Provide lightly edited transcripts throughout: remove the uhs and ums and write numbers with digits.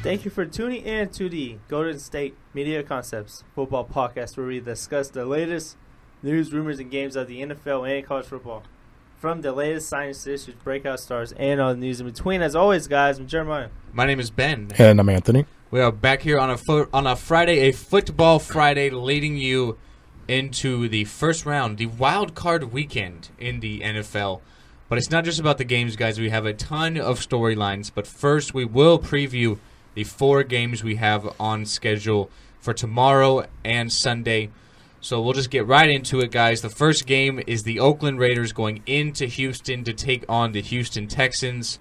Thank you for tuning in to the Golden State Media Concepts football podcast, where we discuss the latest news, rumors, and games of the NFL and college football. From the latest science issues, breakout stars, and all the news in between. As always, guys, I'm Jeremiah. My name is Ben. And I'm Anthony. We are back here on a Friday, a football Friday, leading you into the first round, the wild card weekend in the NFL. But it's not just about the games, guys. We have a ton of storylines. But first, we will preview the 4 games we have on schedule for tomorrow and Sunday. So we'll just get right into it, guys. The first game is the Oakland Raiders going into Houston to take on the Houston Texans.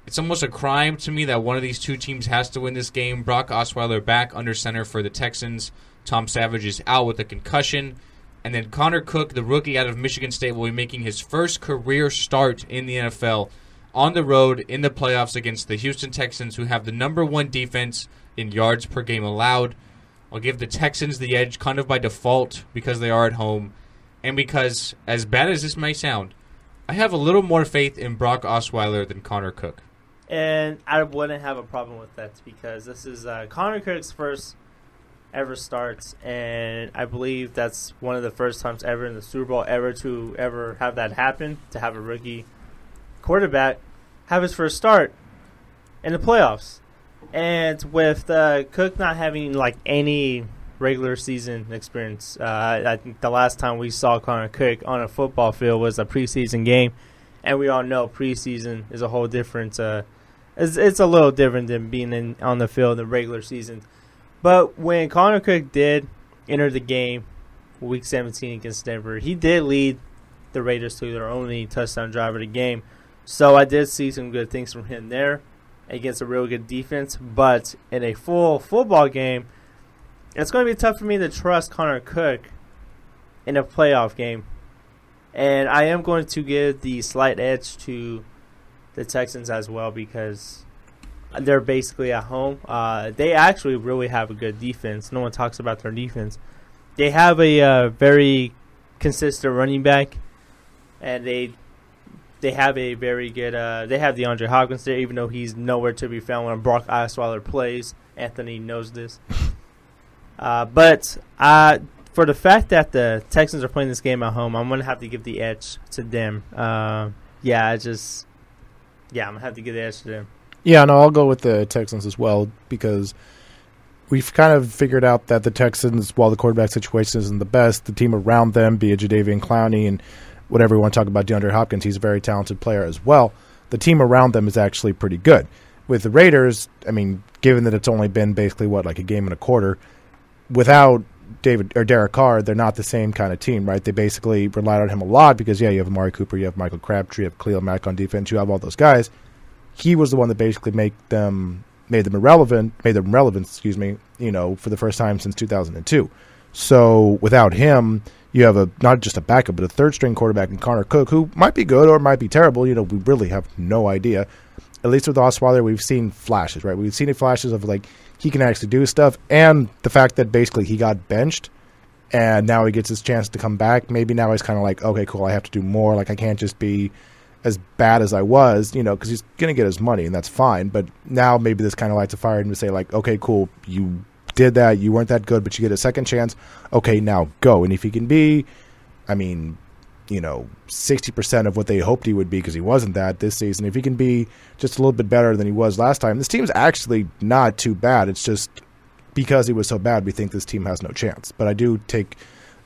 It's almost a crime to me that one of these two teams has to win this game. Brock Osweiler back under center for the Texans. Tom Savage is out with a concussion. And then Connor Cook, the rookie out of Michigan State, will be making his first career start in the NFL on the road in the playoffs against the Houston Texans, who have the number 1 defense in yards per game allowed. I'll give the Texans the edge kind of by default because they are at home, and because, as bad as this may sound, I have a little more faith in Brock Osweiler than Connor Cook. And I wouldn't have a problem with that because this is Connor Cook's first ever starts, and I believe that's one of the first times ever in the Super Bowl to ever have that happen, to have a rookie quarterback have his first start in the playoffs. And with Cook not having like any regular season experience, I think the last time we saw Connor Cook on a football field was a preseason game, and we all know preseason is a whole different. It's a little different than being on the field in the regular season. But when Connor Cook did enter the game, Week 17 against Denver, he did lead the Raiders to their only touchdown drive of the game. So I did see some good things from him there against a real good defense. But in a full football game, it's going to be tough for me to trust Connor Cook in a playoff game. And I am going to give the slight edge to the Texans as well because they're basically at home. They actually really have a good defense. No one talks about their defense. They have a very consistent running back, and they have a very good. They have DeAndre Hopkins there, even though he's nowhere to be found when Brock Osweiler plays. Anthony knows this. But for the fact that the Texans are playing this game at home, I'm going to have to give the edge to them. I'm going to have to give the edge to them. Yeah, no, I'll go with the Texans as well because we've kind of figured out that the Texans, while the quarterback situation isn't the best, the team around them, be it Jadeveon Clowney and whatever you want to talk about DeAndre Hopkins, he's a very talented player as well. The team around them is actually pretty good. With the Raiders, I mean, given that it's only been basically, like a game and a quarter, without Derek Carr, they're not the same kind of team, right? They basically relied on him a lot because, you have Amari Cooper, you have Michael Crabtree, you have Khalil Mack on defense, you have all those guys. He was the one that basically made them relevant, for the first time since 2002. So without him, you have not just a backup, but a third-string quarterback in Connor Cook, who might be good or might be terrible. We really have no idea. At least with Osweiler, we've seen flashes, right? We've seen flashes of, he can actually do stuff, and the fact that basically he got benched, and now he gets his chance to come back. Maybe now he's kind of like, okay, cool, I have to do more. I can't just be as bad as I was, because he's going to get his money, and that's fine. But now maybe this kind of lights a fire in him to say, okay, cool, you did that, you weren't that good, but you get a second chance. Okay, now go. And if he can be, 60% of what they hoped he would be, because he wasn't that this season, if he can be just a little bit better than he was last time, this team's actually not too bad. It's just because he was so bad, we think this team has no chance. But I do take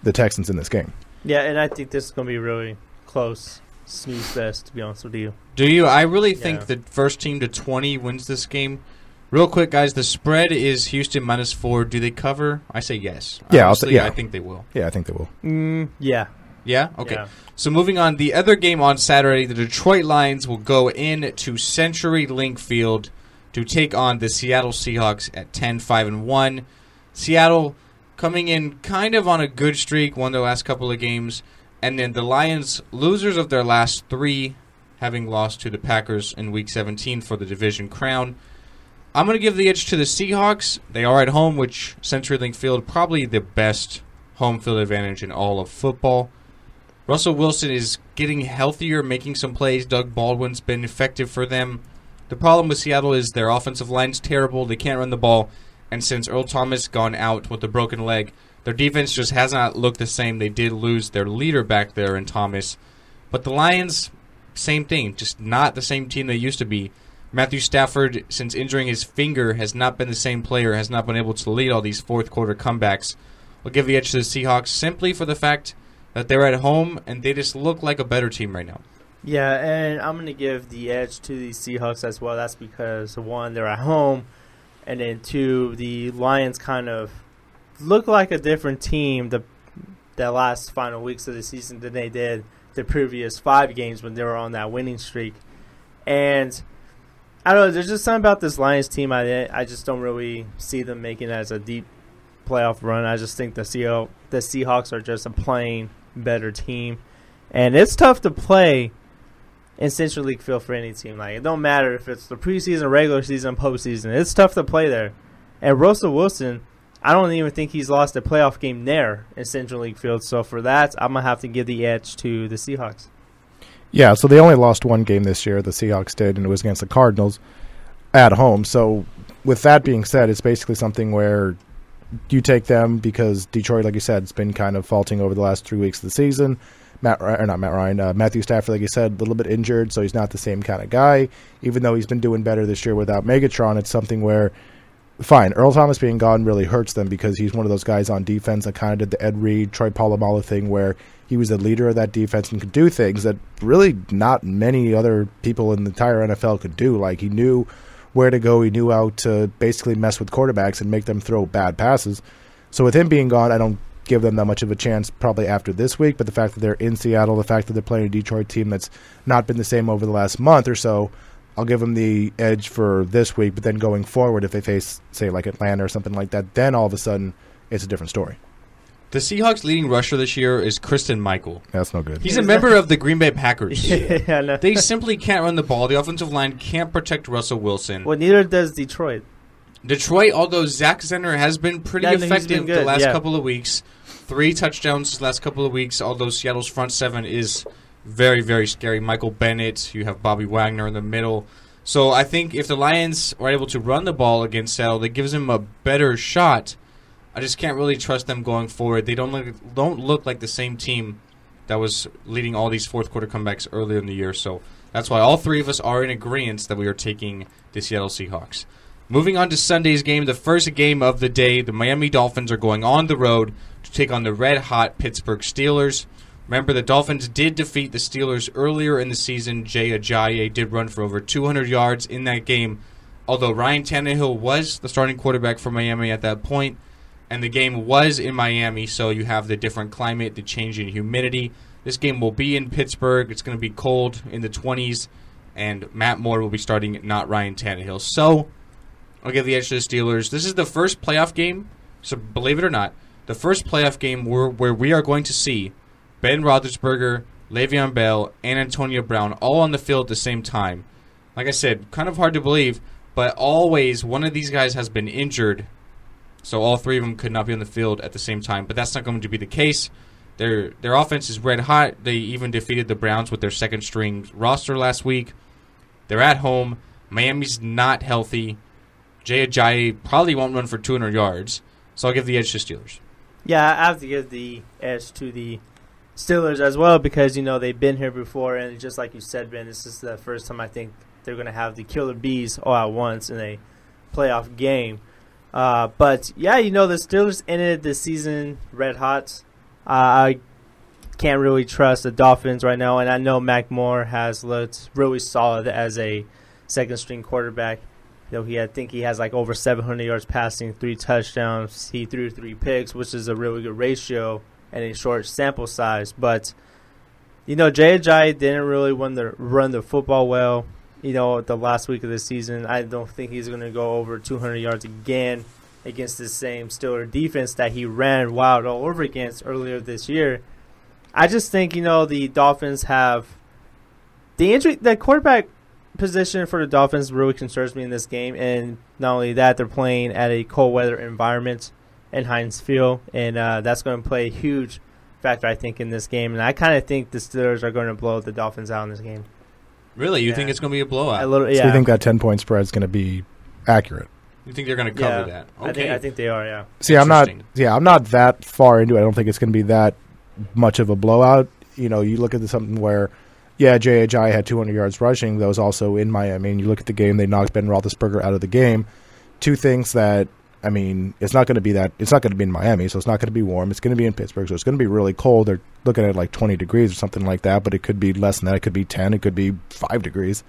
the Texans in this game. Yeah, and I think this is going to be really close. Snooze fest, to be honest with you. Do you? I really think the first team to 20 wins this game. Real quick, guys, the spread is Houston -4. Do they cover? I say yes. Yeah, honestly, I think they will. Yeah, I think they will. Yeah. Yeah? Okay. Yeah. So moving on, the other game on Saturday, the Detroit Lions will go in to CenturyLink Field to take on the Seattle Seahawks at 10-5-1. Seattle coming in kind of on a good streak, won their last couple of games. And then the Lions, losers of their last 3, having lost to the Packers in Week 17 for the division crown. I'm going to give the edge to the Seahawks. They are at home, which CenturyLink Field, probably the best home field advantage in all of football. Russell Wilson is getting healthier, making some plays. Doug Baldwin's been effective for them. The problem with Seattle is their offensive line's terrible. They can't run the ball. And since Earl Thomas gone out with a broken leg, their defense just has not looked the same. They did lose their leader back there in Thomas. But the Lions, same thing, just not the same team they used to be. Matthew Stafford, since injuring his finger, has not been the same player, has not been able to lead all these fourth-quarter comebacks. I'll give the edge to the Seahawks simply for the fact that they're at home and they just look like a better team right now. Yeah, and I'm going to give the edge to the Seahawks as well. That's because, one, they're at home, and then, two, the Lions kind of look like a different team the last final weeks of the season than they did the previous 5 games when they were on that winning streak. And I don't know, there's just something about this Lions team I just don't really see them making it as a deep playoff run. I just think the Seahawks are just a plain better team. And it's tough to play in Central League field for any team. Like, it don't matter if it's the preseason, regular season, postseason. It's tough to play there. And Russell Wilson, I don't even think he's lost a playoff game there in Central League field. So for that, I'm going to have to give the edge to the Seahawks. Yeah, so they only lost one game this year, the Seahawks did, and it was against the Cardinals at home. So with that being said, it's basically something where you take them because Detroit, like you said, has been kind of faulting over the last 3 weeks of the season. Matthew Stafford, like you said, a little bit injured, so he's not the same kind of guy. Even though he's been doing better this year without Megatron, it's something where, fine, Earl Thomas being gone really hurts them because he's one of those guys on defense that kind of did the Ed Reed, Troy Polamalu thing where he was the leader of that defense and could do things that really not many other people in the entire NFL could do. Like, he knew where to go, he knew how to basically mess with quarterbacks and make them throw bad passes. So with him being gone, I don't give them that much of a chance probably after this week, but the fact that they're in Seattle, the fact that they're playing a Detroit team that's not been the same over the last month or so, I'll give them the edge for this week. But then going forward, if they face, say, like Atlanta or something like that, then all of a sudden it's a different story. The Seahawks' leading rusher this year is Christian Michael. That's no good. He's a member of the Green Bay Packers. Yeah, no. They simply can't run the ball. The offensive line can't protect Russell Wilson. Well, neither does Detroit. Detroit, although Zach Zenner has been pretty effective the last couple of weeks, 3 touchdowns the last couple of weeks, although Seattle's front 7 is very, very scary. Michael Bennett, you have Bobby Wagner in the middle. So I think if the Lions are able to run the ball against Seattle, that gives them a better shot. I just can't really trust them going forward. They don't look like the same team that was leading all these fourth-quarter comebacks earlier in the year. So that's why all 3 of us are in agreement that we are taking the Seattle Seahawks. Moving on to Sunday's game, the first game of the day, the Miami Dolphins are going on the road to take on the red-hot Pittsburgh Steelers. Remember, the Dolphins did defeat the Steelers earlier in the season. Jay Ajayi did run for over 200 yards in that game, although Ryan Tannehill was the starting quarterback for Miami at that point, and the game was in Miami, so you have the different climate, the change in humidity. This game will be in Pittsburgh. It's going to be cold in the 20s, and Matt Moore will be starting, not Ryan Tannehill. So I'll give the edge to the Steelers. This is the first playoff game, so believe it or not, the first playoff game where we are going to see Ben Roethlisberger, Le'Veon Bell, and Antonio Brown all on the field at the same time. Like I said, kind of hard to believe, but always one of these guys has been injured, so all 3 of them could not be on the field at the same time. But that's not going to be the case. Their offense is red hot. They even defeated the Browns with their second-string roster last week. They're at home. Miami's not healthy. Jay Ajayi probably won't run for 200 yards, so I'll give the edge to Steelers. Yeah, I have to give the edge to the Steelers as well because, you know, they've been here before, and just like you said, Ben, this is the first time I think they're going to have the Killer Bees all at once in a playoff game. But, yeah, you know, the Steelers ended the season red hot. I can't really trust the Dolphins right now, and I know Mac Moore has looked really solid as a second-string quarterback. You know, I think he has like over 700 yards passing, 3 touchdowns. He threw 3 picks, which is a really good ratio and a short sample size. But, you know, Jay Ajayi didn't really run the football well, you know, the last week of the season. I don't think he's going to go over 200 yards again against the same Steeler defense that he ran wild all over against earlier this year. I just think, you know, the Dolphins have the injury, the quarterback position for the Dolphins really concerns me in this game, and not only that, they're playing at a cold weather environment in Heinz Field, and that's going to play a huge factor, I think, in this game. And I kind of think the Steelers are going to blow the Dolphins out in this game. Really? You think it's going to be a blowout? A little, So you think that 10-point spread is going to be accurate? You think they're going to cover that? Okay. I think they are. Yeah. See, I'm not that far into it. I don't think it's going to be that much of a blowout. You know, you look at something where, J.H.I. had 200 yards rushing. That was also in Miami. And you look at the game, they knocked Ben Roethlisberger out of the game. Two things that, I mean, it's not going to be in Miami, so it's not going to be warm. It's going to be in Pittsburgh, so it's going to be really cold. They're looking at like 20 degrees or something like that, but it could be less than that. It could be 10. It could be 5 degrees.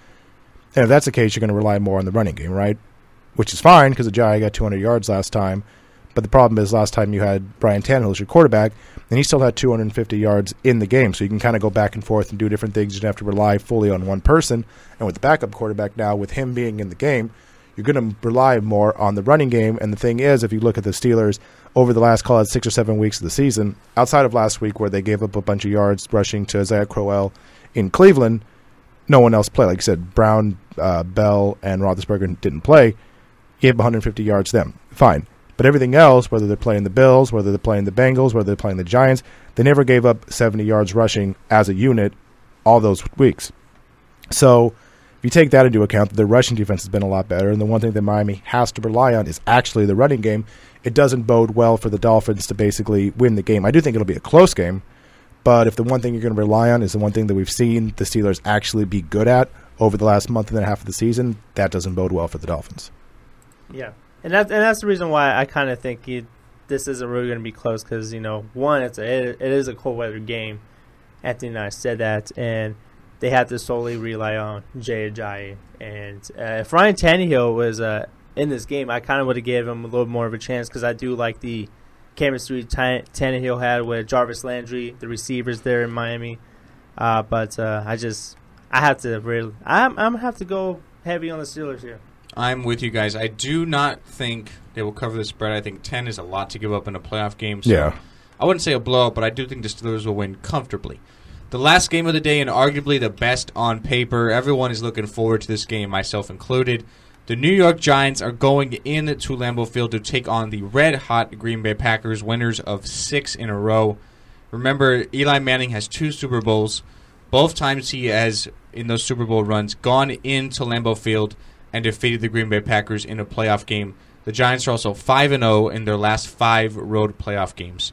And if that's the case, you're going to rely more on the running game, right? Which is fine because the Giants got 200 yards last time. But the problem is last time you had Brian Tannehill as your quarterback, and he still had 250 yards in the game. So you can kind of go back and forth and do different things. You don't have to rely fully on one person. And with the backup quarterback now, with him being in the game, you're going to rely more on the running game. And the thing is, if you look at the Steelers over the last, call it 6 or 7 weeks of the season, outside of last week where they gave up a bunch of yards rushing to Isaiah Crowell in Cleveland, no one else played. Like you said, Brown, Bell, and Roethlisberger didn't play. Gave up 150 yards to them. Fine. But everything else, whether they're playing the Bills, whether they're playing the Bengals, whether they're playing the Giants, they never gave up 70 yards rushing as a unit all those weeks. So if you take that into account, the rushing defense has been a lot better, and the one thing that Miami has to rely on is actually the running game. It doesn't bode well for the Dolphins to basically win the game. I do think it'll be a close game, but if the one thing you're going to rely on is the one thing that we've seen the Steelers actually be good at over the last month and a half of the season, that doesn't bode well for the Dolphins. Yeah. And that's the reason why I kind of think this isn't really going to be close because, one, it is a cold weather game. Anthony and I said that, and they have to solely rely on Jay Ajayi. And if Ryan Tannehill was in this game, I kind of would have gave him a little more of a chance because I do like the chemistry Tannehill had with Jarvis Landry, the receivers there in Miami. But I'm gonna have to go heavy on the Steelers here. I'm with you guys. I do not think they will cover the spread. I think 10 is a lot to give up in a playoff game. So I wouldn't say a blowout, but I do think the Steelers will win comfortably. The last game of the day and arguably the best on paper. Everyone is looking forward to this game, myself included. The New York Giants are going into Lambeau Field to take on the red-hot Green Bay Packers, winners of 6 in a row. Remember, Eli Manning has 2 Super Bowls. Both times he has, in those Super Bowl runs, gone into Lambeau Field and defeated the Green Bay Packers in a playoff game. The Giants are also 5-0 in their last 5 road playoff games.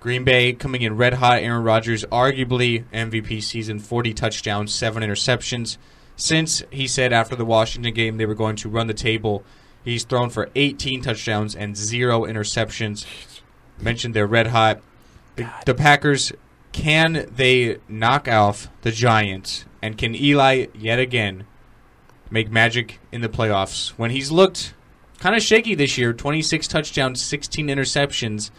Green Bay coming in red hot. Aaron Rodgers, arguably MVP season, 40 touchdowns, 7 interceptions. Since he said after the Washington game they were going to run the table, he's thrown for 18 touchdowns and 0 interceptions. Mentioned they're red hot. The Packers, can they knock off the Giants? And can Eli, yet again, make magic in the playoffs when he's looked kind of shaky this year? 26 touchdowns, 16 interceptions.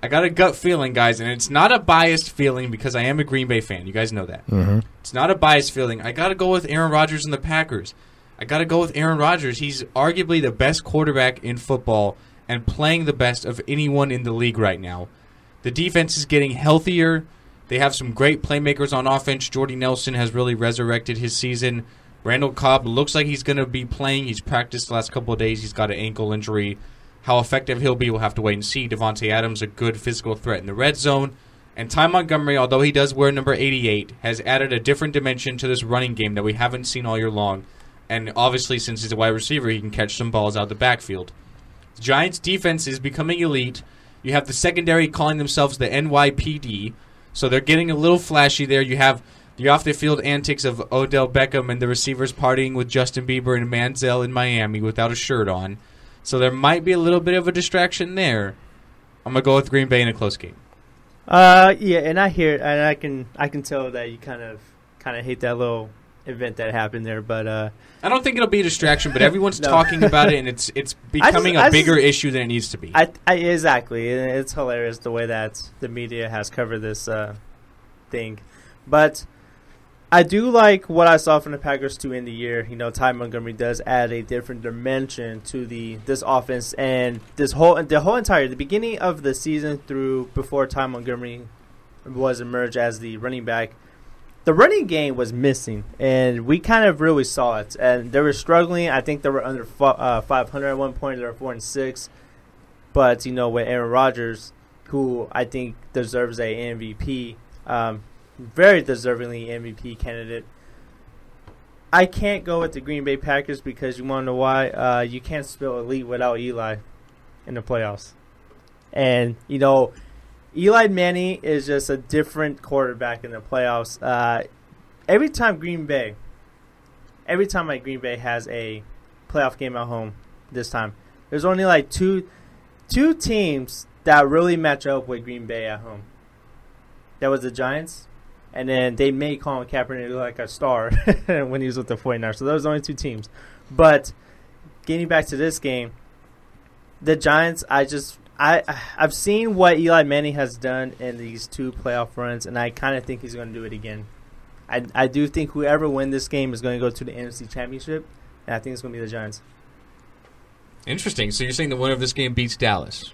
I got a gut feeling, guys, and it's not a biased feeling because I am a Green Bay fan. You guys know that. Mm-hmm. It's not a biased feeling. I got to go with Aaron Rodgers and the Packers. I got to go with Aaron Rodgers. He's arguably the best quarterback in football and playing the best of anyone in the league right now. The defense is getting healthier. They have some great playmakers on offense. Jordy Nelson has really resurrected his season. Randall Cobb looks like he's going to be playing. He's practiced the last couple of days. He's got an ankle injury. How effective he'll be, we'll have to wait and see. Devontae Adams, a good physical threat in the red zone. And Ty Montgomery, although he does wear number 88, has added a different dimension to this running game that we haven't seen all year long. And obviously, since he's a wide receiver, he can catch some balls out the backfield. The Giants' defense is becoming elite. You have the secondary calling themselves the NYPD, so they're getting a little flashy there. You have the off-the-field antics of Odell Beckham and the receivers partying with Justin Bieber and Manziel in Miami without a shirt on. So there might be a little bit of a distraction there. I'm gonna go with Green Bay in a close game. Yeah, and I hear, and I can tell that you kind of hate that little event that happened there, but I don't think it'll be a distraction. But everyone's talking about it, and it's becoming a bigger issue than it needs to be. Exactly, and it's hilarious the way that the media has covered this thing, but I do like what I saw from the Packers to end the year. Ty Montgomery does add a different dimension to this offense, and the beginning of the season through before Ty Montgomery was emerged as the running back, the running game was missing, and we kind of really saw it. And they were struggling. I think they were under 500 at one point. They were 4-6, but with Aaron Rodgers, who I think deserves a MVP. Very deservingly MVP candidate. I can't go with the Green Bay Packers because you want to know why? You can't spell elite without Eli in the playoffs. And, Eli Manning is just a different quarterback in the playoffs. Every time Green Bay has a playoff game at home this time, there's only like two teams that really match up with Green Bay at home. That was the Giants, and then they made Colin Kaepernick look like a star when he was with the 49ers. So those are only two teams. But getting back to this game, the Giants, I've seen what Eli Manning has done in these two playoff runs, and I kind of think he's going to do it again. I do think whoever wins this game is going to go to the NFC Championship, and I think it's going to be the Giants. Interesting. So you're saying the winner of this game beats Dallas?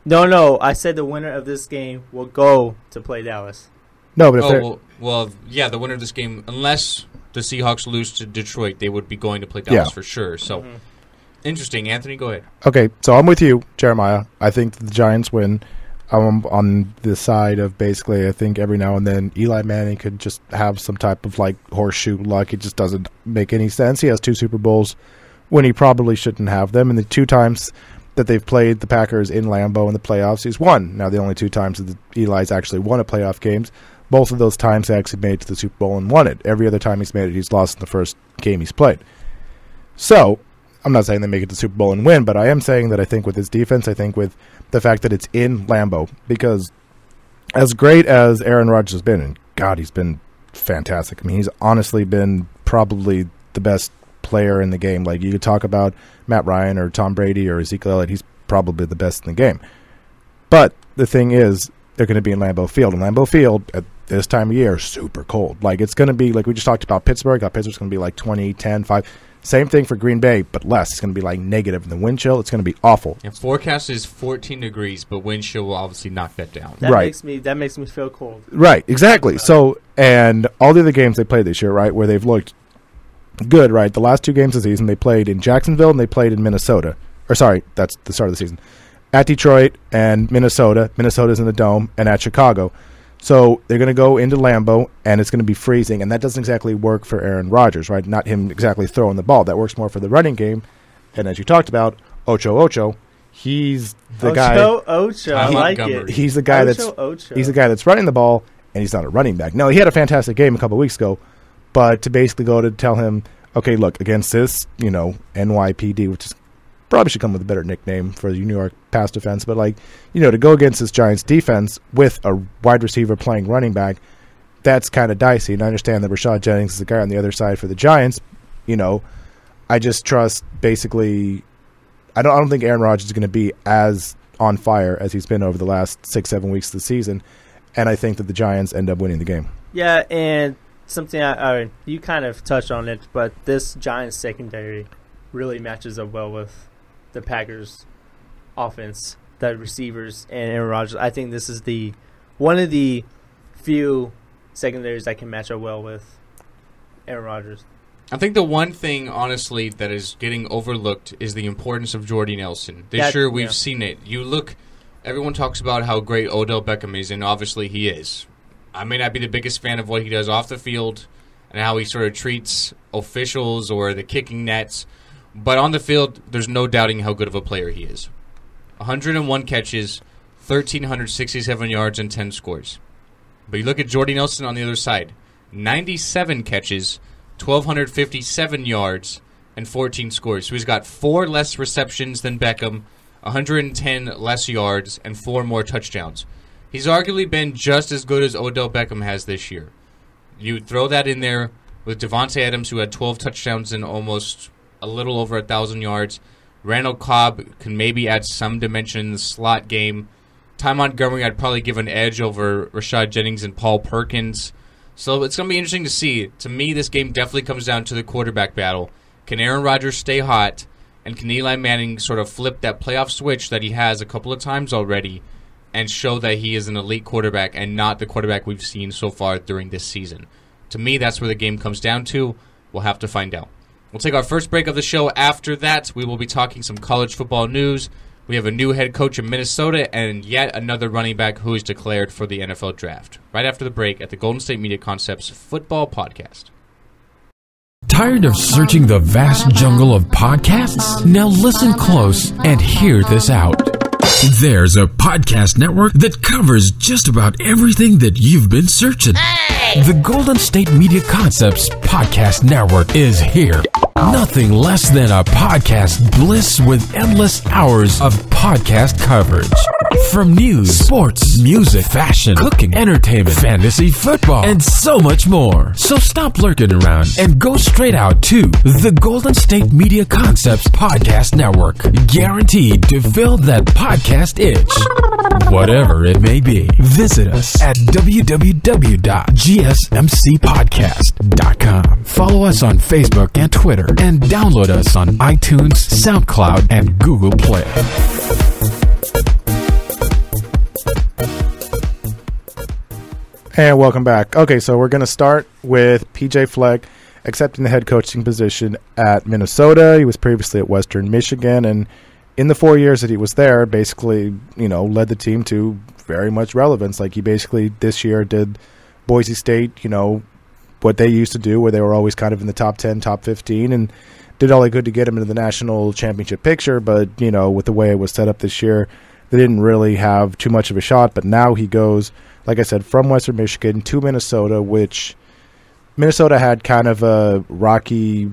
No. I said the winner of this game will go to play Dallas. No, but if yeah, the winner of this game, unless the Seahawks lose to Detroit, they would be going to play Dallas for sure. So, Interesting. Anthony, go ahead. Okay, so I'm with you, Jeremiah. I think the Giants win. I'm on the side of basically, I think every now and then Eli Manning could just have some type of like horseshoe luck. It just doesn't make any sense. He has 2 Super Bowls when he probably shouldn't have them. And the 2 times that they've played the Packers in Lambeau in the playoffs, he's won. Now, the only 2 times that Eli's actually won a playoff games, both of those times he actually made it to the Super Bowl and won it. Every other time he's made it, he's lost in the first game he's played. So, I'm not saying they make it to the Super Bowl and win, but I am saying that I think with his defense, I think with the fact that it's in Lambeau, because as great as Aaron Rodgers has been, and God, he's been fantastic. I mean, he's honestly been probably the best player in the game. Like, you could talk about Matt Ryan or Tom Brady or Ezekiel Elliott, he's probably the best in the game. But the thing is, they're going to be in Lambeau Field. And Lambeau Field, at this time of year, super cold. Like, it's going to be, like we just talked about Pittsburgh. Pittsburgh's going to be like 20, 10, 5. Same thing for Green Bay, but less. It's going to be like negative. And the wind chill, it's going to be awful. Yeah, forecast is 14 degrees, but wind chill will obviously knock that down. That makes me feel cold. Right, exactly. So, and all the other games they played this year, right, where they've looked good, right? The last 2 games of the season, they played in Jacksonville and they played in Minnesota. Or sorry, that's the start of the season. At Detroit and Minnesota. Minnesota's in the Dome, and at Chicago. So they're going to go into Lambeau, and it's going to be freezing, and that doesn't exactly work for Aaron Rodgers, right? Not him exactly throwing the ball. That works more for the running game. And as you talked about, Ocho, he's the guy. Ocho, I like it. He's the guy he's the guy that's running the ball, and he's not a running back. No, he had a fantastic game a couple weeks ago, but to basically go to tell him, okay, look, against this, NYPD, which is probably should come with a better nickname for the New York pass defense, but to go against this Giants defense with a wide receiver playing running back, that's kind of dicey. And I understand that Rashad Jennings is the guy on the other side for the Giants. I just trust basically. I don't think Aaron Rodgers is going to be as on fire as he's been over the last 6-7 weeks of the season, and I think that the Giants end up winning the game. Yeah, and something you kind of touched on it, but this Giants secondary really matches up well with the Packers' offense, the receivers, and Aaron Rodgers. I think this is one of the few secondaries that can match up well with Aaron Rodgers. I think the one thing, honestly, that is getting overlooked is the importance of Jordy Nelson. This year, we've seen it. Everyone talks about how great Odell Beckham is, and obviously he is. I may not be the biggest fan of what he does off the field and how he sort of treats officials or the kicking nets, but on the field, there's no doubting how good of a player he is. 101 catches, 1,367 yards, and 10 scores. But you look at Jordy Nelson on the other side. 97 catches, 1,257 yards, and 14 scores. So he's got 4 less receptions than Beckham, 110 less yards, and 4 more touchdowns. He's arguably been just as good as Odell Beckham has this year. You throw that in there with Devontae Adams, who had 12 touchdowns and almost a little over 1,000 yards. Randall Cobb can maybe add some dimension in the slot game. Ty Montgomery, I'd probably give an edge over Rashad Jennings and Paul Perkins. So it's going to be interesting to see. To me, this game definitely comes down to the quarterback battle. Can Aaron Rodgers stay hot? And can Eli Manning sort of flip that playoff switch that he has a couple of times already and show that he is an elite quarterback and not the quarterback we've seen so far during this season? To me, that's where the game comes down to. We'll have to find out. We'll take our first break of the show. After that, we will be talking some college football news. We have a new head coach in Minnesota and yet another running back who is declared for the NFL Draft. Right after the break at the Golden State Media Concepts Football Podcast. Tired of searching the vast jungle of podcasts? Now listen close and hear this out. There's a podcast network that covers just about everything that you've been searching. The Golden State Media Concepts Podcast Network is here. Nothing less than a podcast bliss with endless hours of podcast coverage. From news, sports, music, fashion, cooking, entertainment, fantasy, football, and so much more. So stop lurking around and go straight out to the Golden State Media Concepts Podcast Network. Guaranteed to fill that podcast itch. Whatever it may be. Visit us at www.gsmcpodcast.com. Follow us on Facebook and Twitter, and download us on iTunes, SoundCloud, and Google Play. And welcome back. Okay, so we're going to start with P.J. Fleck accepting the head coaching position at Minnesota. He was previously at Western Michigan, and in the 4 years that he was there, basically, led the team to very much relevance. Like, he basically this year did Boise State, what they used to do, where they were always kind of in the top 10, top 15, and did all they could to get him into the national championship picture. But, with the way it was set up this year, they didn't really have too much of a shot. But now he goes, like I said, from Western Michigan to Minnesota, which Minnesota had kind of a rocky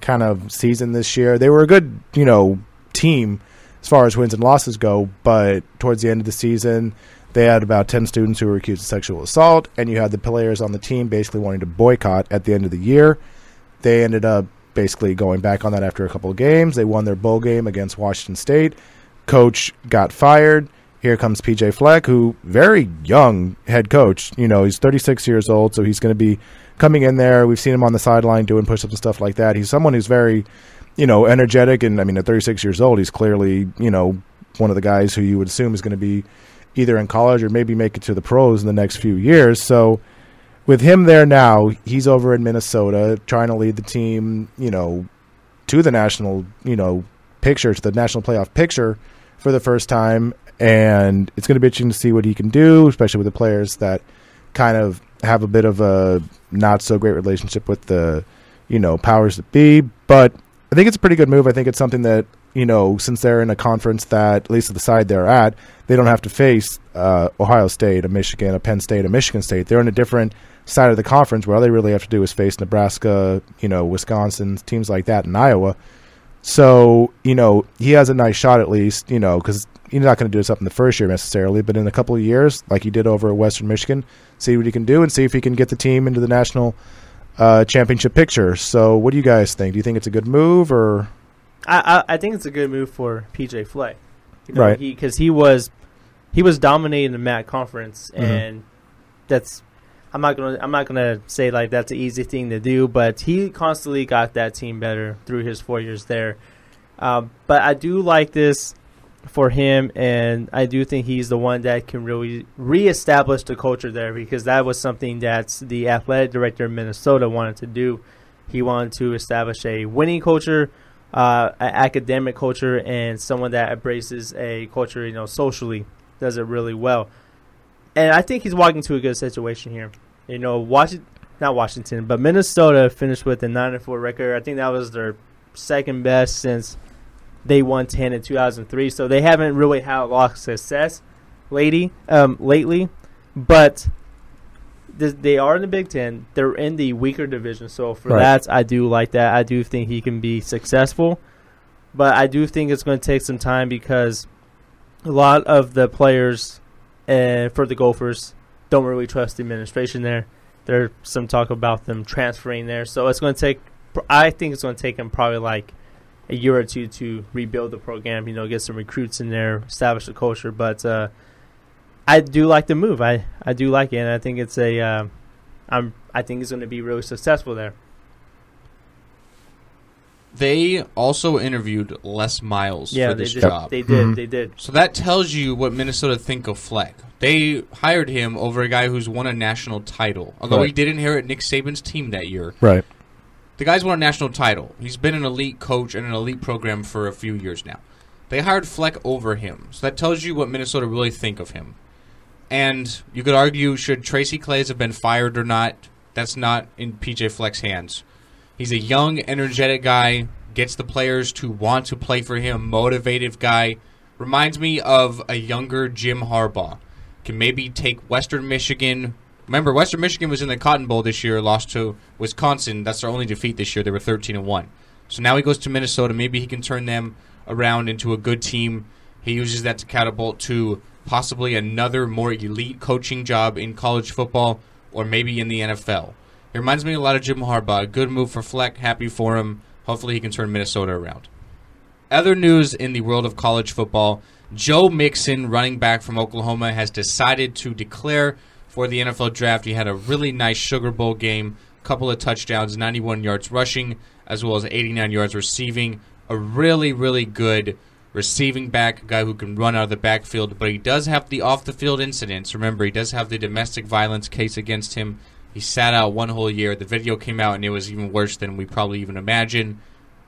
kind of season this year. They were a good, team as far as wins and losses go, but towards the end of the season, they had about 10 students who were accused of sexual assault, and you had the players on the team basically wanting to boycott at the end of the year. They ended up basically going back on that after a couple of games. They won their bowl game against Washington State. Coach got fired. Here comes P.J. Fleck, who very young head coach. He's 36 years old, so he's going to be coming in there. We've seen him on the sideline doing push-ups and stuff like that. He's someone who's very, energetic, and at 36 years old, he's clearly, one of the guys who you would assume is going to be either in college or maybe make it to the pros in the next few years. So with him there now, he's over in Minnesota trying to lead the team, to the national, picture, to the national playoff picture for the first time. And it's going to be interesting to see what he can do, especially with the players that kind of have a bit of a not so great relationship with the, powers that be. But I think it's a pretty good move. I think it's something that, since they're in a conference that, at least at the side they're at, they don't have to face Ohio State, a Michigan, a Penn State, a Michigan State. They're in a different side of the conference where all they really have to do is face Nebraska, Wisconsin, teams like that, and Iowa. So, he has a nice shot at least, because he's not going to do this up in the first year necessarily, but in a couple of years, like he did over at Western Michigan, see what he can do and see if he can get the team into the national championship picture. So what do you guys think? Do you think it's a good move, or? I think it's a good move for P.J. Fleck, right? Because he was dominating the MAC conference, and that's I'm not gonna say like that's an easy thing to do, but he constantly got that team better through his 4 years there. But I do like this for him, and I do think he's the one that can really reestablish the culture there, because that was something that the athletic director of Minnesota wanted to do. He wanted to establish a winning culture, an academic culture, and someone that embraces a culture, socially, does it really well. And I think he's walking to a good situation here. Not Washington, but Minnesota finished with a 9-4 record. I think that was their second best since they won 10 in 2003. So they haven't really had a lot of success lately. But they are in the Big Ten. They're in the weaker division. So for that, I do like that. I do think he can be successful. But I do think it's going to take some time, because a lot of the players for the Gophers don't really trust the administration there. There's some talk about them transferring there. So it's going to take – I think it's going to take them probably like a year or two to rebuild the program, get some recruits in there, establish the culture. But I do like the move. I do like it, and I think it's I think it's going to be really successful there. They also interviewed Les Miles for this job. They did. So that tells you what Minnesota think of Fleck. They hired him over a guy who's won a national title. Although he did inherit Nick Saban's team that year. Right. The guy's won a national title. He's been an elite coach in an elite program for a few years now. They hired Fleck over him. So that tells you what Minnesota really think of him. And you could argue, should Tracy Claeys have been fired or not? That's not in P.J. Fleck's hands. He's a young, energetic guy, gets the players to want to play for him, motivated guy. Reminds me of a younger Jim Harbaugh. Can maybe take Western Michigan. Remember, Western Michigan was in the Cotton Bowl this year, lost to Wisconsin. That's their only defeat this year. They were 13-1. So now he goes to Minnesota. Maybe he can turn them around into a good team. He uses that to catapult to possibly another more elite coaching job in college football or maybe in the NFL. It reminds me a lot of Jim Harbaugh. A good move for Fleck. Happy for him. Hopefully he can turn Minnesota around. Other news in the world of college football, Joe Mixon, running back from Oklahoma, has decided to declare for the NFL draft. He had a really nice Sugar Bowl game, couple of touchdowns, 91 yards rushing, as well as 89 yards receiving. A really, really good receiving back, a guy who can run out of the backfield, but he does have the off-the-field incidents. Remember, he does have the domestic violence case against him. He sat out one whole year. The video came out, and it was even worse than we probably even imagined.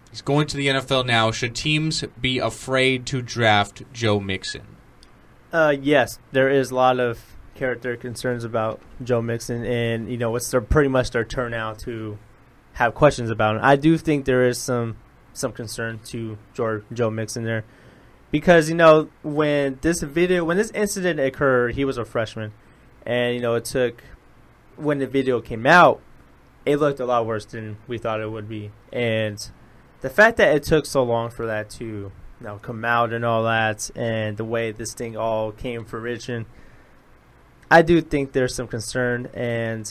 He's going to the NFL now. Should teams be afraid to draft Joe Mixon? Yes, there is a lot of character concerns about Joe Mixon, and it's pretty much their turn now to have questions about him. I do think there is some concern to Joe Mixon there, because when this incident occurred, he was a freshman, and it took, when the video came out, it looked a lot worse than we thought it would be, and the fact that it took so long for that to come out and all that, and the way this thing all came fruition, I do think there's some concern. And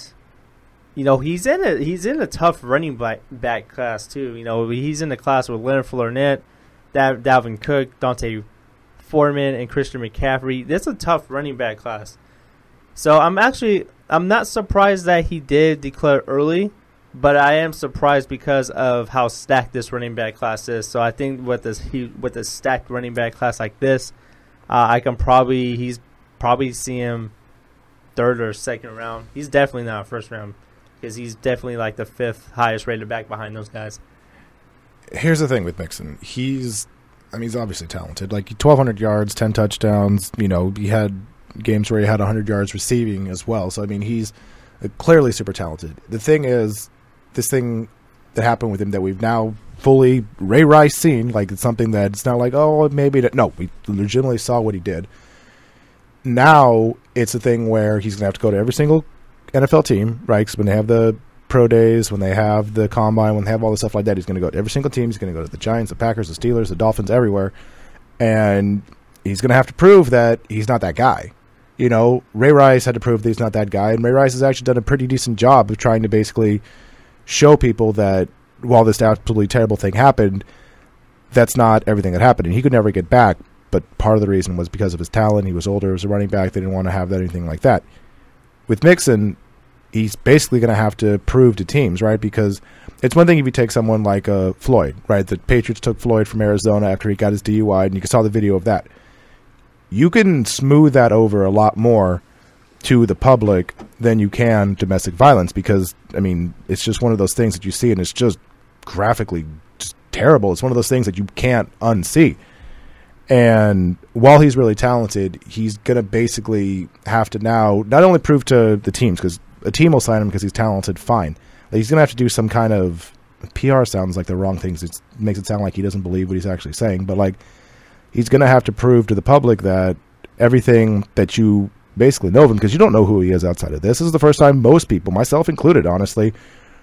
he's in a tough running back class too. He's in the class with Leonard Fournette, Dalvin Cook, Dante Foreman, and Christian McCaffrey. That's a tough running back class. So I'm not surprised that he did declare early, but I am surprised because of how stacked this running back class is. So I think with a stacked running back class like this, he's probably see him third or second round. He's definitely not a first round, because he's definitely like the fifth highest rated back behind those guys. Here's the thing with Mixon. He's obviously talented. Like 1,200 yards, 10 touchdowns. He had games where he had 100 yards receiving as well. So, he's clearly super talented. The thing is, this thing that happened with him that we've now fully Ray Rice seen, like it's something that it's not like, oh, maybe. No, we legitimately saw what he did. Now it's a thing where he's going to have to go to every single NFL team, right? Because when they have the pro days, when they have the combine, when they have all the stuff like that, he's going to go to every single team. He's going to go to the Giants, the Packers, the Steelers, the Dolphins, everywhere. And he's going to have to prove that he's not that guy. Ray Rice had to prove that he's not that guy, and Ray Rice has actually done a pretty decent job of trying to basically show people that while this absolutely terrible thing happened, that's not everything that happened. And he could never get back, but part of the reason was because of his talent. He was older as a running back. They didn't want to have anything like that. With Mixon, he's basically going to have to prove to teams, right? Because it's one thing if you take someone like Floyd, right? The Patriots took Floyd from Arizona after he got his DUI, and you saw the video of that. You can smooth that over a lot more to the public than you can domestic violence, because, it's just one of those things that you see, and it's just graphically just terrible. It's one of those things that you can't unsee. And while he's really talented, he's going to basically have to now not only prove to the teams, because a team will sign him because he's talented, fine. He's going to have to do some kind of PR, sounds like the wrong things. It makes it sound like he doesn't believe what he's actually saying. But, he's going to have to prove to the public that everything that you basically know of him, because you don't know who he is outside of this. This is the first time most people, myself included, honestly,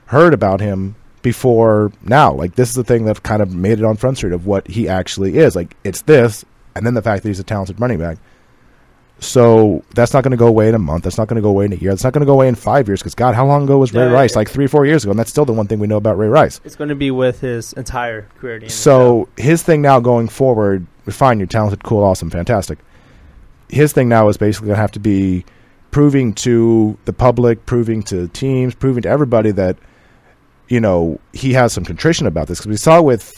heard about him before now. This is the thing that kind of made it on Front Street of what he actually is. It's this, and then the fact that he's a talented running back. So that's not going to go away in a month. That's not going to go away in a year. That's not going to go away in 5 years, because, God, how long ago was Ray Rice? 3 or 4 years ago, and that's still the one thing we know about Ray Rice. It's going to be with his entire career. So his thing now going forward, fine, you're talented, cool, awesome, fantastic. His thing now is basically going to have to be proving to the public, proving to teams, proving to everybody that, he has some contrition about this. Because we saw with,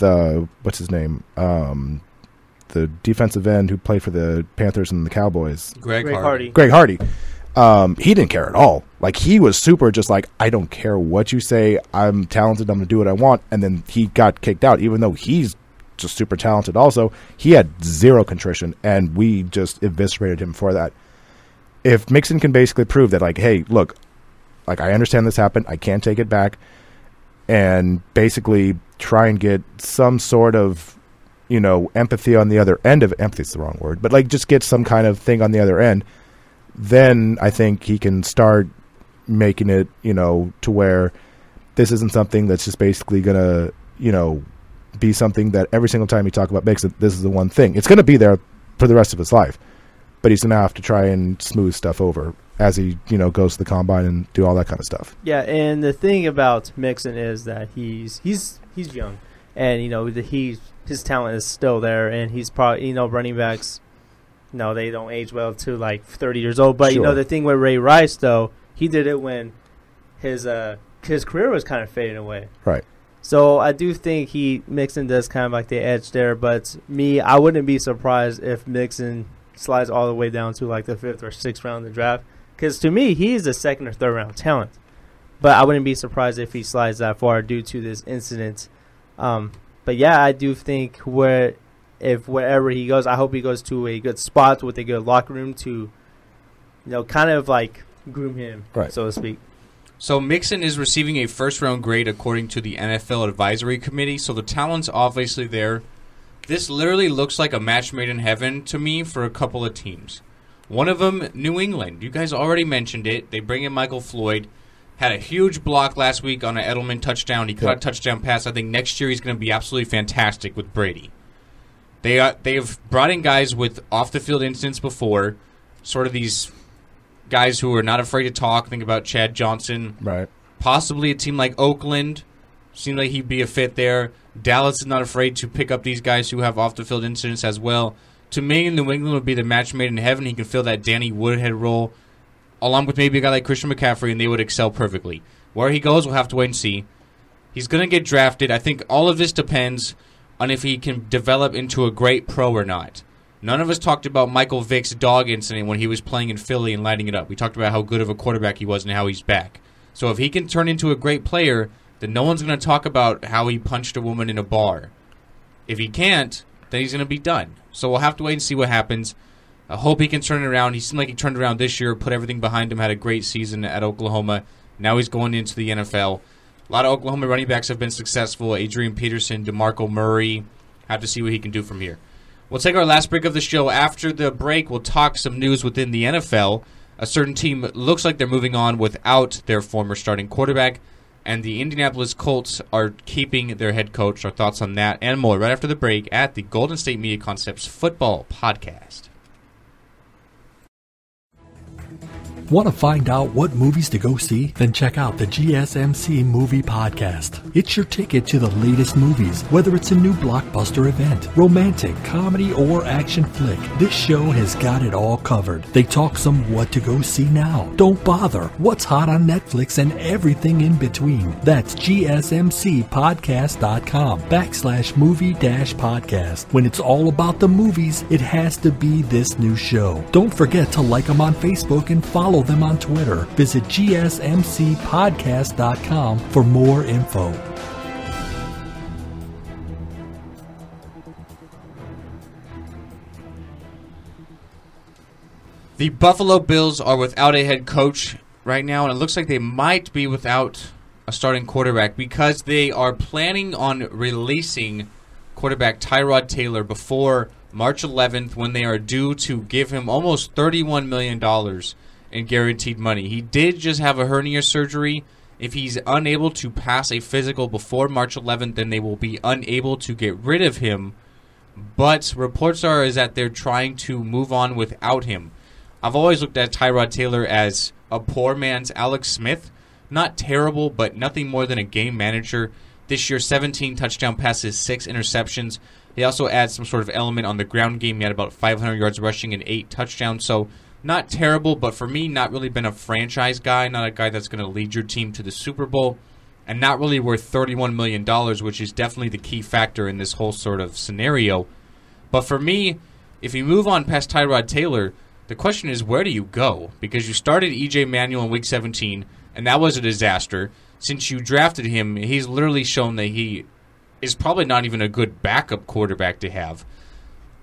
what's his name? The defensive end who played for the Panthers and the Cowboys. Greg Hardy. Greg Hardy. He didn't care at all. He was super just I don't care what you say. I'm talented. I'm going to do what I want. And then he got kicked out, even though he's just super talented also. He had zero contrition, and we just eviscerated him for that. If Mixon can basically prove that, hey, look, I understand this happened. I can't take it back. and basically try and get some sort of, empathy on the other end of it. Empathy is the wrong word, but just get some kind of thing on the other end, then I think he can start making it, to where this isn't something that's just basically going to, be something that every single time you talk about Mixon, this is the one thing. It's going to be there for the rest of his life, but he's going to have to try and smooth stuff over as he, goes to the combine and do all that kind of stuff. Yeah, and the thing about Mixon is that he's young, and his talent is still there, and he's probably running backs, they don't age well to 30 years old. But Sure. The thing with Ray Rice though, he did it when his career was kind of fading away. Right. So I do think Mixon does kind of the edge there, but I wouldn't be surprised if Mixon slides all the way down to the 5th or 6th round of the draft. Because to me, he's a 2nd or 3rd round talent. But I wouldn't be surprised if he slides that far due to this incident. But yeah, I do think wherever he goes, I hope he goes to a good spot with a good locker room to, kind of groom him, right, so to speak. So Mixon is receiving a first-round grade according to the NFL Advisory Committee, so the talent's obviously there. This literally looks like a match made in heaven to me for a couple of teams. One of them, New England. You guys already mentioned it. They bring in Michael Floyd. Had a huge block last week on an Edelman touchdown. He caught a touchdown pass. I think next year he's going to be absolutely fantastic with Brady. They have brought in guys with off-the-field incidents before, sort of these guys who are not afraid to talk. Think about Chad Johnson. Right. Possibly a team like Oakland. Seemed like he'd be a fit there. Dallas is not afraid to pick up these guys who have off-the-field incidents as well. To me, New England would be the match made in heaven. He can fill that Danny Woodhead role, along with maybe a guy like Christian McCaffrey, and they would excel perfectly. Where he goes, we'll have to wait and see. He's going to get drafted. I think all of this depends on if he can develop into a great pro or not. None of us talked about Michael Vick's dog incident when he was playing in Philly and lighting it up. We talked about how good of a quarterback he was and how he's back. So if he can turn into a great player, then no one's going to talk about how he punched a woman in a bar. If he can't, then he's going to be done. So we'll have to wait and see what happens. I hope he can turn it around. He seemed like he turned around this year, put everything behind him, had a great season at Oklahoma. Now he's going into the NFL. A lot of Oklahoma running backs have been successful. Adrian Peterson, DeMarco Murray. Have to see what he can do from here. We'll take our last break of the show. After the break, we'll talk some news within the NFL. A certain team looks like they're moving on without their former starting quarterback, and the Indianapolis Colts are keeping their head coach. Our thoughts on that and more right after the break at the Golden State Media Concepts Football Podcast. Want to find out what movies to go see? Then check out the GSMC Movie Podcast. It's your ticket to the latest movies, whether it's a new blockbuster event, romantic, comedy, or action flick. This show has got it all covered. They talk some what to go see now. Don't bother. What's hot on Netflix and everything in between. That's GSMCpodcast.com/movie-podcast. When it's all about the movies, it has to be this new show. Don't forget to like them on Facebook and follow them on Twitter. Visit GSMCpodcast.com for more info. The Buffalo Bills are without a head coach right now, and it looks like they might be without a starting quarterback because they are planning on releasing quarterback Tyrod Taylor before March 11th when they are due to give him almost $31 million in guaranteed money. He did just have a hernia surgery. If he's unable to pass a physical before March 11th, then they will be unable to get rid of him. But reports are is that they're trying to move on without him. I've always looked at Tyrod Taylor as a poor man's Alex Smith. Not terrible, but nothing more than a game manager. This year, 17 touchdown passes, 6 interceptions. He also adds some sort of element on the ground game. He had about 500 yards rushing and 8 touchdowns. So not terrible, but for me, not really been a franchise guy, not a guy that's going to lead your team to the Super Bowl, and not really worth $31 million, which is definitely the key factor in this whole sort of scenario. But for me, if you move on past Tyrod Taylor, the question is, where do you go? Because you started E.J. Manuel in Week 17, and that was a disaster. Since you drafted him, he's literally shown that he is probably not even a good backup quarterback to have.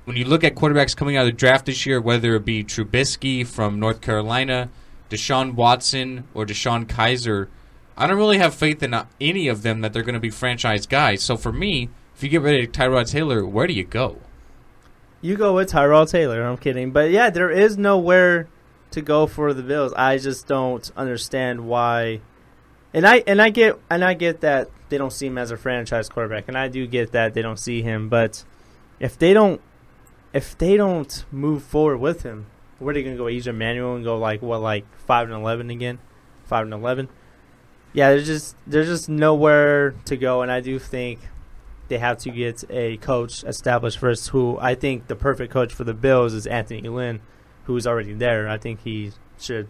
When you look at quarterbacks coming out of the draft this year, whether it be Trubisky from North Carolina, Deshaun Watson, or Deshaun Kaiser, I don't really have faith in any of them that they're going to be franchise guys. So for me, if you get rid of Tyrod Taylor, where do you go? You go with Tyrod Taylor. I'm kidding. But, yeah, there is nowhere to go for the Bills. I just don't understand why. And I get that they don't see him as a franchise quarterback, and I do get that they don't see him. But if they don't move forward with him, where are they going to go? EJ Manuel and go like 5-11 again, 5-11. Yeah, there's just nowhere to go, and I do think they have to get a coach established first. Who I think the perfect coach for the Bills is Anthony Lynn, who is already there. I think he should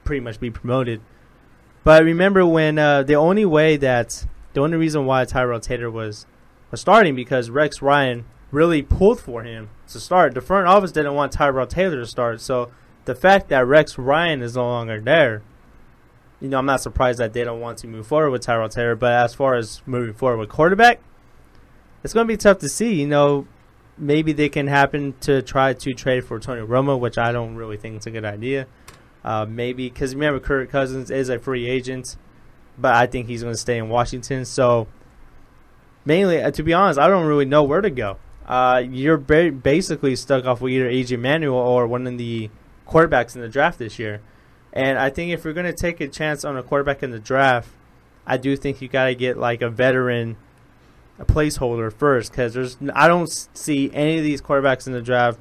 pretty much be promoted. But remember when the only reason why Tyrod Taylor was starting because Rex Ryan really pulled for him to start. The front office didn't want Tyrod Taylor to start, so the fact that Rex Ryan is no longer there, I'm not surprised that they don't want to move forward with Tyrod Taylor. But as far as moving forward with quarterback, it's going to be tough to see. Maybe they can happen to try to trade for Tony Romo, which I don't really think is a good idea. Maybe because remember Kirk Cousins is a free agent, but I think he's going to stay in Washington. So mainly, to be honest, I don't really know where to go. You're basically stuck off with either EJ Manuel or one of the quarterbacks in the draft this year. And I think if you're going to take a chance on a quarterback in the draft, I do think you got to get like a veteran, a placeholder first, because I don't see any of these quarterbacks in the draft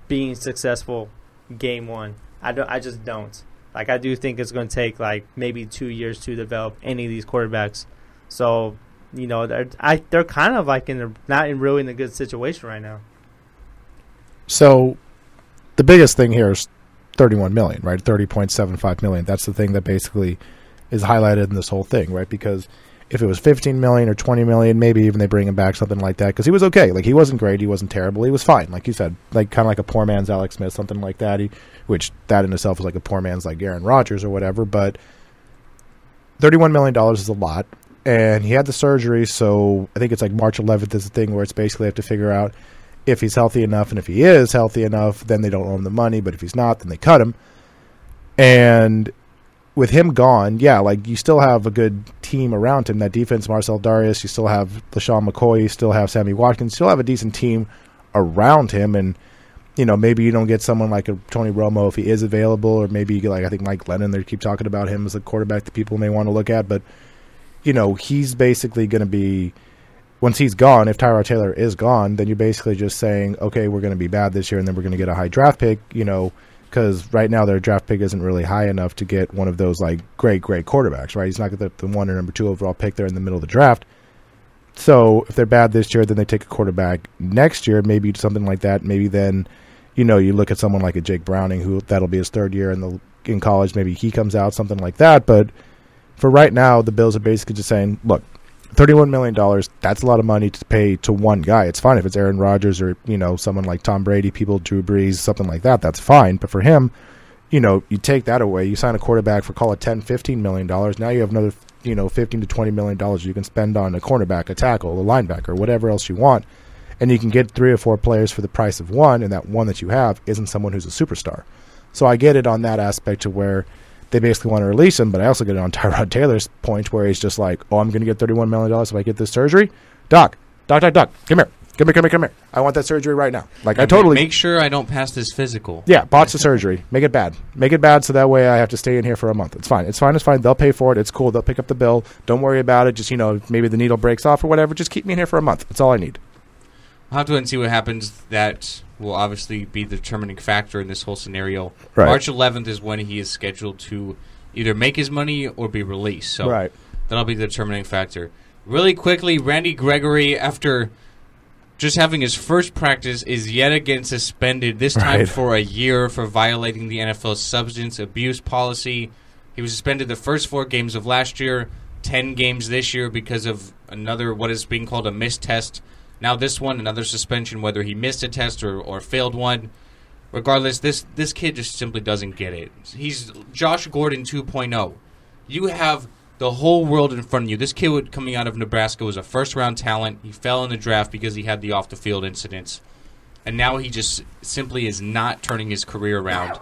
being successful game one. I just don't. Like, I do think it's going to take like maybe 2 years to develop any of these quarterbacks. So, they're kind of like not really in a good situation right now. So, the biggest thing here is $31 million, right? $30.75 million. That's the thing that basically is highlighted in this whole thing, right? Because if it was $15 million or $20 million, maybe even they bring him back, something like that. Because he was okay. Like, he wasn't great. He wasn't terrible. He was fine. Like you said, like kind of like a poor man's Alex Smith, something like that. Which that in itself is like a poor man's like Aaron Rodgers or whatever. But $31 million is a lot. And he had the surgery, so I think it's like March 11th is the thing where it's basically have to figure out if he's healthy enough. And if he is healthy enough, then they don't owe him the money. But if he's not, then they cut him. And with him gone, yeah, like you still have a good team around him. That defense, Marcel Darius, you still have LaShawn McCoy, you still have Sammy Watkins, you still have a decent team around him. And, maybe you don't get someone like a Tony Romo if he is available, or maybe you get like, I think Mike Lennon, they keep talking about him as a quarterback that people may want to look at. But, he's basically going to be, once he's gone, if Tyrod Taylor is gone, then you're basically just saying, okay, we're going to be bad this year and then we're going to get a high draft pick, because right now their draft pick isn't really high enough to get one of those like great quarterbacks, right? He's not the 1 or number 2 overall pick there in the middle of the draft. So if they're bad this year, then they take a quarterback next year, maybe something like that. Maybe then, you look at someone like a Jake Browning, who that'll be his 3rd year in college. Maybe he comes out, something like that. But for right now, the Bills are basically just saying, look, $31 million, that's a lot of money to pay to one guy. It's fine if it's Aaron Rodgers or, someone like Tom Brady, Drew Brees, something like that. That's fine. But for him, you take that away. You sign a quarterback for, call it $10, $15 million. Now you have another, $15 to $20 million you can spend on a cornerback, a tackle, a linebacker, whatever else you want. And you can get 3 or 4 players for the price of one, and that one that you have isn't someone who's a superstar. So I get it on that aspect to where they basically want to release him, but I also get it on Tyrod Taylor's point where he's just like, oh, I'm going to get $31 million if I get this surgery? Doc, come here. Come here. I want that surgery right now. Like, I totally make sure I don't pass this physical. Yeah, botch the surgery. Make it bad. So that way I have to stay in here for a month. It's fine. They'll pay for it. It's cool. They'll pick up the bill. Don't worry about it. Just, maybe the needle breaks off or whatever. Just keep me in here for a month. That's all I need. I'll have to wait and see what happens. That will obviously be the determining factor in this whole scenario. Right. March 11th is when he is scheduled to either make his money or be released. So right. That'll be the determining factor. Really quickly, Randy Gregory, after just having his first practice, is yet again suspended, this time for a year for violating the NFL's substance abuse policy. He was suspended the first 4 games of last year, 10 games this year because of another, what is being called a missed test. Now this one, another suspension, whether he missed a test or failed one. Regardless, this kid just simply doesn't get it. He's Josh Gordon 2.0. You have the whole world in front of you. This kid coming out of Nebraska was a first-round talent. He fell in the draft because he had the off-the-field incidents. And now he just simply is not turning his career around.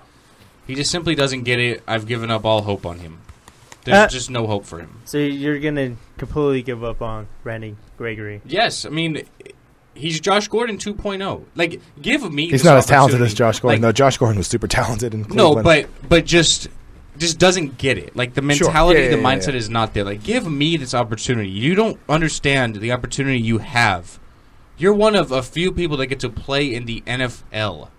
He just simply doesn't get it. I've given up all hope on him. There's just no hope for him. So you're going to completely give up on Randy Gregory? Yes. I mean, he's Josh Gordon 2.0. Like, give me He's not as talented as Josh Gordon. No, Josh Gordon was super talented in Cleveland. No, but just doesn't get it. Like, the mentality, the mindset is not there. Like, give me this opportunity. You don't understand the opportunity you have. You're one of a few people that get to play in the NFL.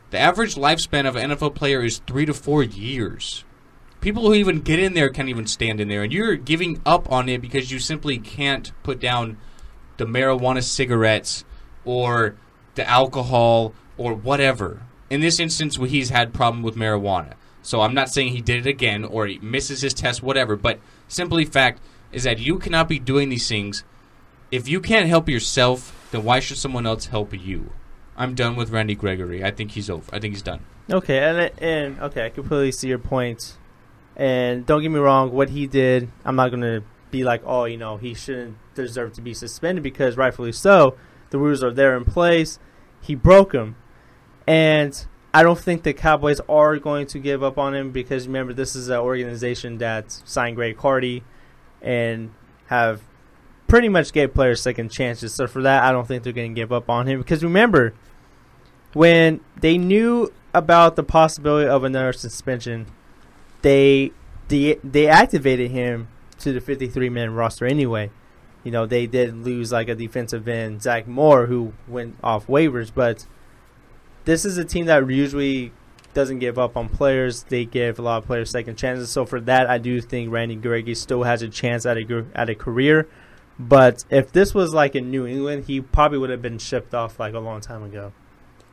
The average lifespan of an NFL player is 3 to 4 years. People who even get in there can't even stand in there, and you're giving up on it because you simply can't put down the marijuana cigarettes or the alcohol or whatever. In this instance, he's had problem with marijuana. So I'm not saying he did it again or he misses his test, whatever, but simply fact is that you cannot be doing these things. If you can't help yourself, then why should someone else help you? I'm done with Randy Gregory. I think he's over. I think he's done. Okay, and I completely see your point. And don't get me wrong, what he did, I'm not going to be like, oh, he shouldn't deserve to be suspended because rightfully so. The rules are there in place. He broke them. And I don't think the Cowboys are going to give up on him because, remember, this is an organization that signed Greg Hardy and have pretty much gave players second chances. So for that, I don't think they're going to give up on him. Because remember, when they knew about the possibility of another suspension, they activated him to the 53-man roster anyway. They did lose like a defensive end, Zach Moore, who went off waivers, but this is a team that usually doesn't give up on players. They give a lot of players second chances. So for that, I do think Randy Gregory still has a chance at a career. But if this was like in New England, he probably would have been shipped off like a long time ago,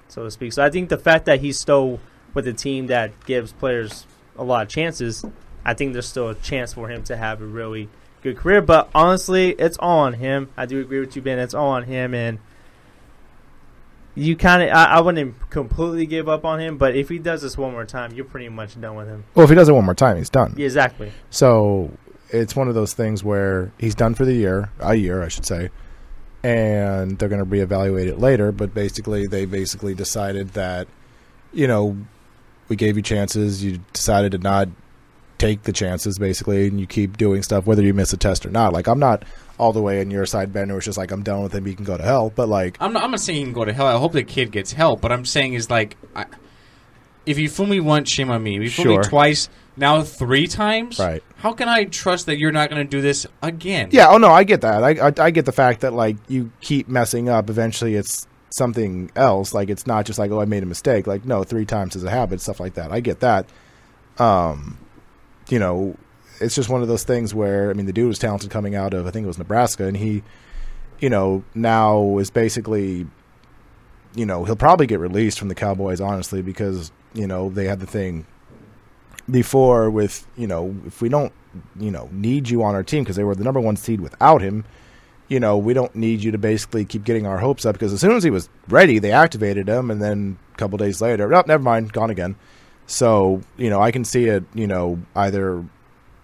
so to speak. So I think the fact that he's still with a team that gives players a lot of chances, I think there's still a chance for him to have a really good career. But honestly, it's all on him. I do agree with you, Ben. It's all on him, and you I wouldn't completely give up on him, but if he does this one more time, you're pretty much done with him. Well, if he does it one more time, he's done. Yeah, exactly. So it's one of those things where he's done for a year, I should say, and they're going to reevaluate it later. But basically, they decided that, we gave you chances. You decided to not take the chances, basically, and you keep doing stuff whether you miss a test or not. Like, I'm not all the way on your side, Ben, where it's just like, I'm done with him, he can go to hell. But like, I'm not saying he can go to hell. I hope the kid gets help. But I'm saying is like, if you fool me once, shame on me. If you fool me twice, now 3 times, right? How can I trust that you're not going to do this again? Yeah. Oh no, I get that. I get the fact that like you keep messing up. Eventually, it's something else. Like, it's not just like, oh, I made a mistake. Like, no, 3 times is a habit. Stuff like that. I get that. It's just one of those things where, I mean, the dude was talented coming out of, I think it was Nebraska, and he, now is basically, he'll probably get released from the Cowboys, honestly, because, they had the thing before with, if we don't, need you on our team, because they were the number 1 seed without him, we don't need you to basically keep getting our hopes up, because as soon as he was ready, they activated him, and then a couple days later, oh, never mind, gone again. So, I can see it, either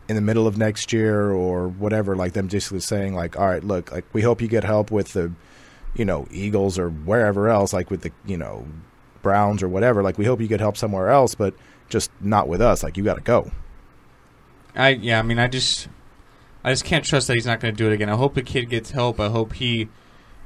in the middle of next year or whatever, like them just saying, like, all right, look, like, we hope you get help with the, Eagles or wherever else, like with the, Browns or whatever. Like, we hope you get help somewhere else, but just not with us. Like, you got to go. I just can't trust that he's not going to do it again. I hope the kid gets help. I hope he's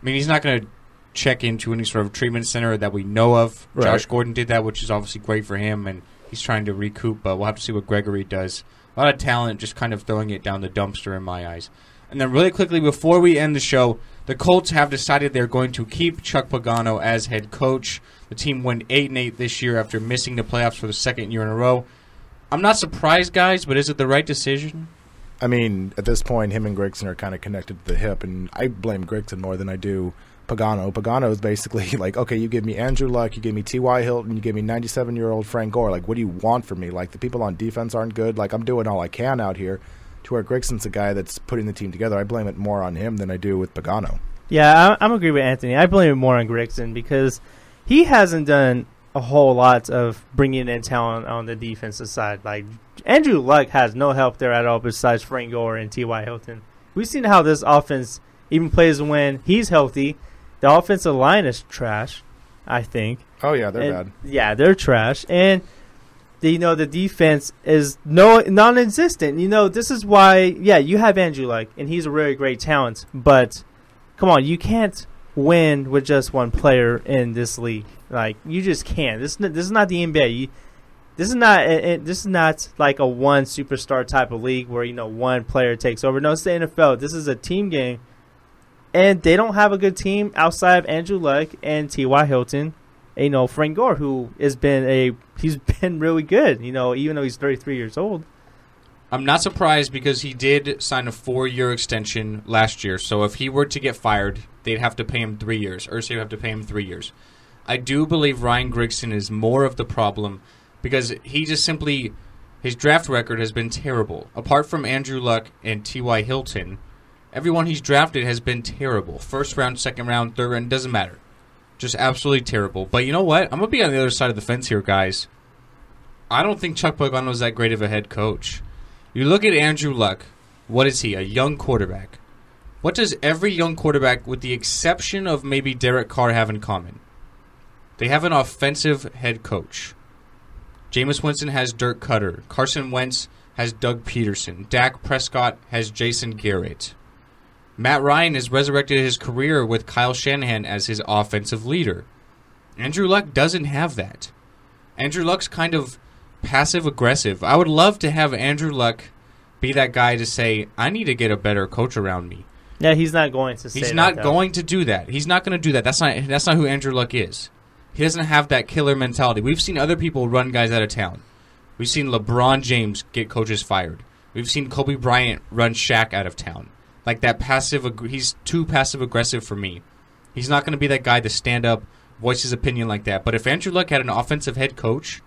not going to check into any sort of treatment center that we know of. Right. Josh Gordon did that, which is obviously great for him, and he's trying to recoup, but we'll have to see what Gregory does. A lot of talent, just kind of throwing it down the dumpster in my eyes. And then really quickly, before we end the show, the Colts have decided they're going to keep Chuck Pagano as head coach. The team went 8-8 this year after missing the playoffs for the 2nd year in a row. I'm not surprised, guys, but is it the right decision? I mean, at this point, him and Grigson are kind of connected to the hip, and I blame Grigson more than I do Pagano. Pagano is basically like, okay, you give me Andrew Luck, you give me T.Y. Hilton, you give me 97-year-old Frank Gore. Like, what do you want from me? Like, the people on defense aren't good. Like, I'm doing all I can out here. To where Grigson's the guy that's putting the team together. I blame it more on him than I do with Pagano. Yeah, I'm agree with Anthony. I blame it more on Grigson because he hasn't done a whole lot of bringing in talent on the defensive side. Like, Andrew Luck has no help there at all besides Frank Gore and T.Y. Hilton. We've seen how this offense even plays when he's healthy. The offensive line is trash, I think. Oh, yeah, they're bad. Yeah, they're trash. And the defense is non-existent. This is why, you have Andrew Luck, and he's a really great talent. But, come on, you can't win with just one player in this league. Like, you just can't. This is not the NBA. This is not like a one superstar type of league where, one player takes over. No, it's the NFL. This is a team game. And they don't have a good team outside of Andrew Luck and T.Y. Hilton. Frank Gore, who he's been really good, even though he's 33 years old. I'm not surprised because he did sign a 4-year extension last year. So if he were to get fired, they'd have to pay him 3 years. Ursa would have to pay him 3 years. I do believe Ryan Grigson is more of the problem because he just simply, his draft record has been terrible. Apart from Andrew Luck and T.Y. Hilton, everyone he's drafted has been terrible. First round, second round, third round, doesn't matter. Just absolutely terrible. But you know what? I'm going to be on the other side of the fence here, guys. I don't think Chuck Pagano is that great of a head coach. You look at Andrew Luck. What is he? A young quarterback. What does every young quarterback, with the exception of maybe Derek Carr, have in common? They have an offensive head coach. Jameis Winston has Dirk Cutter. Carson Wentz has Doug Peterson. Dak Prescott has Jason Garrett. Matt Ryan has resurrected his career with Kyle Shanahan as his offensive leader. Andrew Luck doesn't have that. Andrew Luck's kind of passive-aggressive. I would love to have Andrew Luck be that guy to say, I need to get a better coach around me. Yeah, he's not going to say that. He's not going to do that. He's not going to do that. That's not who Andrew Luck is. He doesn't have that killer mentality. We've seen other people run guys out of town. We've seen LeBron James get coaches fired. We've seen Kobe Bryant run Shaq out of town. Like that he's too passive-aggressive for me. He's not going to be that guy to stand up, voice his opinion like that. But if Andrew Luck had an offensive head coach,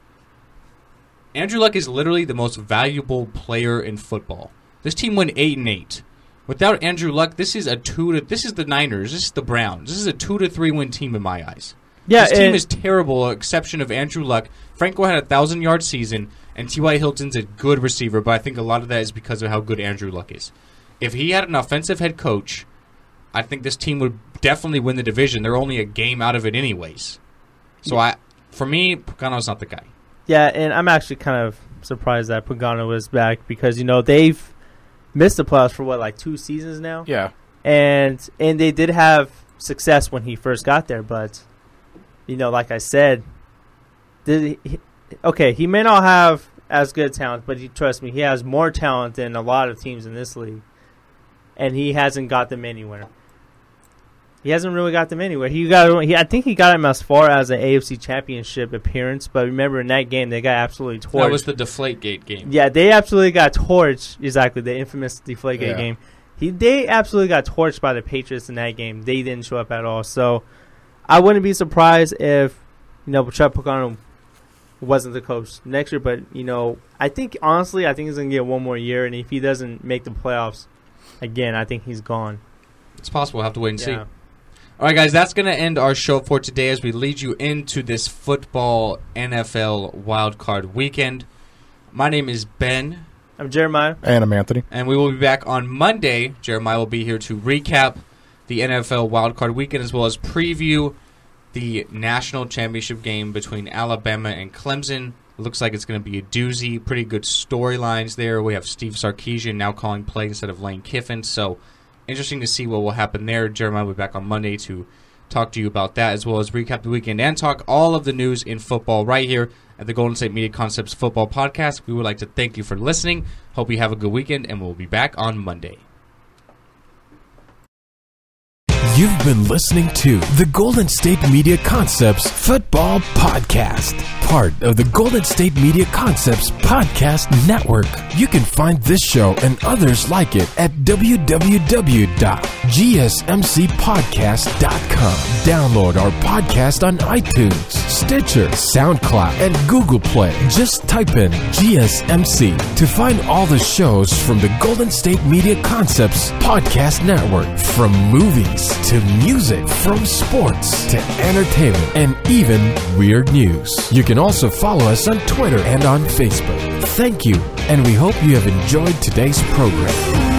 Andrew Luck is literally the most valuable player in football. This team went 8-8. Without Andrew Luck, this is the Niners, this is the Browns. This is a 2-3 win team in my eyes. Yeah, this team is terrible, exception of Andrew Luck. Frank Gore had a 1,000-yard season, and T.Y. Hilton's a good receiver, but I think a lot of that is because of how good Andrew Luck is. If he had an offensive head coach, I think this team would definitely win the division. They're only a game out of it anyways. So for me, Pagano's not the guy. Yeah, and I'm actually kind of surprised that Pagano is back because, they've missed the playoffs for, 2 seasons now? Yeah. And they did have success when he first got there, but, like I said, he may not have as good talent, but trust me, he has more talent than a lot of teams in this league. And he hasn't got them anywhere. He hasn't really got them anywhere. I think he got them as far as an AFC Championship appearance, but remember in that game they got absolutely torched. That was the Deflategate game. Yeah, they absolutely got torched. Exactly, the infamous Deflategate game. They absolutely got torched by the Patriots in that game. They didn't show up at all. So I wouldn't be surprised if Chuck Pagano wasn't the coach next year. But I think honestly, he's gonna get one more year, and if he doesn't make the playoffs again, I think he's gone. It's possible. We'll have to wait and see. All right, guys, that's going to end our show for today as we lead you into this football NFL wildcard weekend. My name is Ben. I'm Jeremiah. And I'm Anthony. And we will be back on Monday. Jeremiah will be here to recap the NFL wildcard weekend as well as preview the national championship game between Alabama and Clemson. Looks like it's going to be a doozy. Pretty good storylines there. We have Steve Sarkisian now calling play instead of Lane Kiffin. So interesting to see what will happen there. Jeremiah will be back on Monday to talk to you about that as well as recap the weekend and talk all of the news in football right here at the Golden State Media Concepts Football Podcast. We would like to thank you for listening. Hope you have a good weekend, and we'll be back on Monday. You've been listening to the Golden State Media Concepts Football Podcast, part of the Golden State Media Concepts Podcast Network. You can find this show and others like it at www.gsmcpodcast.com. Download our podcast on iTunes, Stitcher, SoundCloud, and Google Play. Just type in GSMC to find all the shows from the Golden State Media Concepts Podcast Network, from movies to music, from sports to entertainment, and even weird news. You can also follow us on Twitter and on Facebook. Thank you, and we hope you have enjoyed today's program.